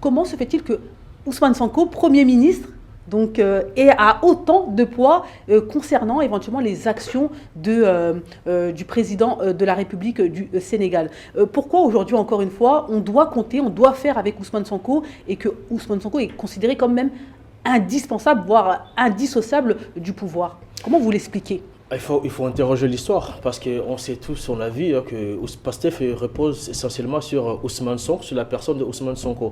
comment se fait-il que Ousmane Sonko, Premier ministre, donc, a autant de poids concernant éventuellement les actions du président de la République du Sénégal. Pourquoi aujourd'hui, encore une fois, on doit compter, on doit faire avec Ousmane Sonko et que Ousmane Sonko est considéré comme même indispensable, voire indissociable du pouvoir? Comment vous l'expliquez? Il faut interroger l'histoire parce qu'on sait tous, on a vu que Pastef repose essentiellement sur Ousmane Sonko, sur la personne de Ousmane Sonko.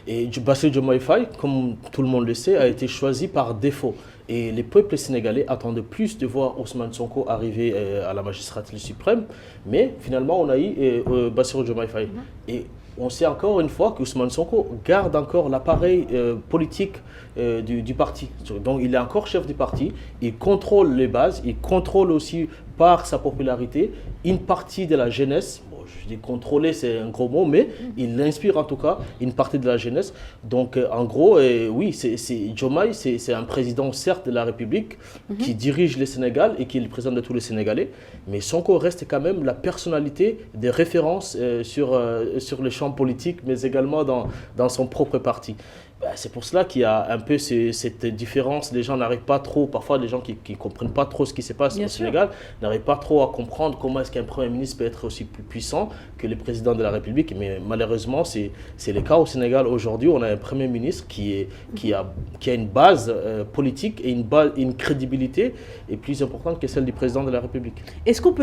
Et Bassirou Diomaye Faye, comme tout le monde le sait, a été choisi par défaut. Et les peuples sénégalais attendent plus de voir Ousmane Sonko arriver à la magistrature suprême. Mais finalement, on a eu Bassirou Diomaye Faye. Et on sait encore une fois qu'Ousmane Sonko garde encore l'appareil politique du parti. Donc il est encore chef du parti, il contrôle les bases, il contrôle aussi par sa popularité une partie de la jeunesse. Bon, je dis contrôler, c'est un gros mot, mais il inspire en tout cas une partie de la jeunesse. Donc en gros, oui, Diomaye, c'est un président certes de la République qui dirige le Sénégal et qui est le président de tous les Sénégalais, mais Sonko reste quand même la personnalité des références sur le champ politique, mais également dans son propre parti. C'est pour cela qu'il y a un peu cette différence. Les gens n'arrivent pas trop, parfois les gens qui ne comprennent pas trop ce qui se passe au Sénégal, n'arrivent pas trop à comprendre comment est-ce qu'un Premier ministre peut être aussi plus puissant que le président de la République. Mais malheureusement, c'est le cas au Sénégal aujourd'hui. On a un Premier ministre qui a une base politique et une crédibilité est plus importante que celle du président de la République. Est-ce qu'on peut